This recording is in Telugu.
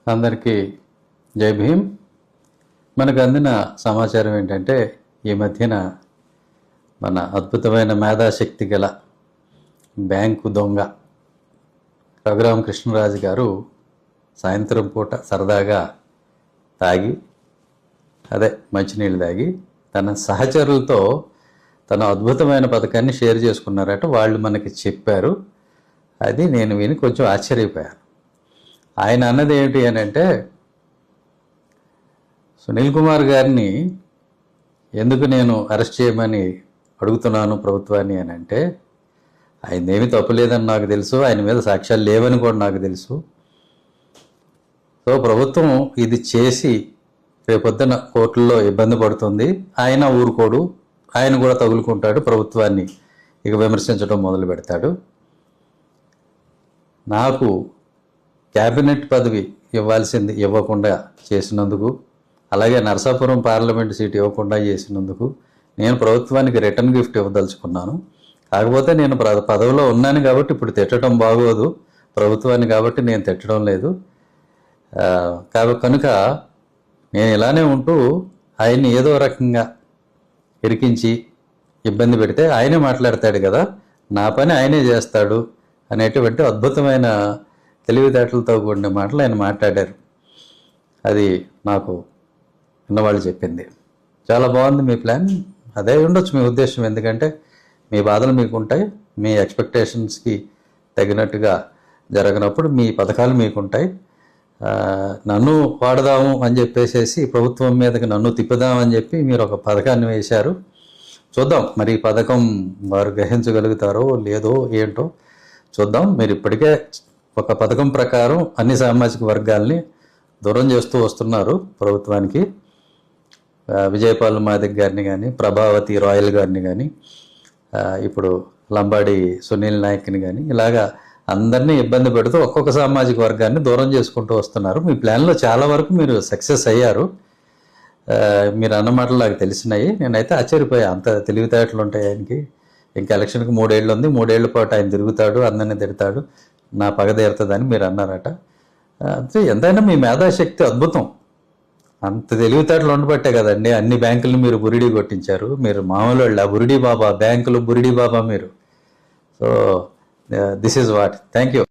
అందరికీ జై భీమ్. మనకు అందిన సమాచారం ఏంటంటే ఈ మధ్యన మన అద్భుతమైన మేధాశక్తి గల బ్యాంకు దొంగ రఘురామకృష్ణరాజు గారు సాయంత్రం పూట సరదాగా తాగి మంచినీళ్ళు తాగి తన సహచరులతో తన అద్భుతమైన పథకాన్ని షేర్ చేసుకున్నారట. వాళ్ళు మనకి చెప్పారు. అది నేను విని కొంచెం ఆశ్చర్యపోయాను. ఆయన అన్నది ఏమిటి అని అంటే, సునీల్ కుమార్ గారిని ఎందుకు నేను అరెస్ట్ చేయమని అడుగుతున్నాను ప్రభుత్వాన్ని అని అంటే, ఆయనదేమీ తప్పులేదని నాకు తెలుసు, ఆయన మీద సాక్ష్యాలు లేవని కూడా నాకు తెలుసు. సో ప్రభుత్వం ఇది చేసి రేపొద్దున కోర్టుల్లో ఇబ్బంది పడుతుంది, ఆయన ఊరుకోడు, ఆయన కూడా తగులుకుంటాడు, ప్రభుత్వాన్ని ఇక విమర్శించడం మొదలు పెడతాడు. నాకు క్యాబినెట్ పదవి ఇవ్వాల్సింది ఇవ్వకుండా చేసినందుకు, అలాగే నరసాపురం పార్లమెంటు సీట్ ఇవ్వకుండా చేసినందుకు నేను ప్రభుత్వానికి రిటర్న్ గిఫ్ట్ ఇవ్వదలుచుకున్నాను. కాకపోతే నేను పదవిలో ఉన్నాను కాబట్టి ఇప్పుడు తిట్టడం బాగోదు ప్రభుత్వాన్ని, కాబట్టి నేను తిట్టడం లేదు. కనుక నేను ఇలానే ఉంటూ ఆయన్ని ఏదో రకంగా ఇరికించి ఇబ్బంది పెడితే ఆయనే మాట్లాడతాడు కదా, నా పని ఆయనే చేస్తాడు అనేటువంటి అద్భుతమైన తెలివితేటలతో కూడిన మాటలు ఆయన మాట్లాడారు. అది నాకు విన్నవాళ్ళు చెప్పింది. చాలా బాగుంది మీ ప్లాన్. అదే ఉండొచ్చు మీ ఉద్దేశం, ఎందుకంటే మీ బాధలు మీకు ఉంటాయి, మీ ఎక్స్పెక్టేషన్స్కి తగినట్టుగా జరగనప్పుడు మీ పథకాలు మీకుంటాయి. నన్ను వాడదాము అని చెప్పేసేసి ప్రభుత్వం మీదకి నన్ను తిప్పుదామని చెప్పి మీరు ఒక పథకాన్ని వేశారు. చూద్దాం మరి ఈ పథకం వారు గ్రహించగలుగుతారో లేదో ఏంటో చూద్దాం. మీరు ఇప్పటికే ఒక పథకం ప్రకారం అన్ని సామాజిక వర్గాల్ని దూరం చేస్తూ వస్తున్నారు ప్రభుత్వానికి. విజయపాల్ మాదిక్ గారిని కానీ, ప్రభావతి రాయల్ గారిని కానీ, ఇప్పుడు లంబాడి సునీల్ నాయక్ని కానీ, ఇలాగా అందరినీ ఇబ్బంది పెడుతూ ఒక్కొక్క సామాజిక వర్గాన్ని దూరం చేసుకుంటూ వస్తున్నారు. మీ ప్లాన్లో చాలా వరకు మీరు సక్సెస్ అయ్యారు. మీరు అన్న మాటలు నాకు తెలిసినాయి. నేనైతే ఆశ్చర్యపోయా, అంత తెలివితేటలు ఉంటాయి ఆయనకి. ఇంకా ఎలక్షన్కి 3 ఏళ్ళు ఉంది, 3 ఏళ్ల పాటు ఆయన తిరుగుతాడు, అందరినీ తిడతాడు, నా పగ తీరుతుందని మీరు అన్నారట. అంటే ఎంతైనా మీ మేధాశక్తి అద్భుతం. అంత తెలివితేటలు ఉండబట్టే కదండి అన్ని బ్యాంకులను మీరు బురిడీ కొట్టించారు. మీరు మామూలు వాళ్ళ బురిడీ బాబా, బ్యాంకులు బురిడీ బాబా మీరు. So this is what. Thank you.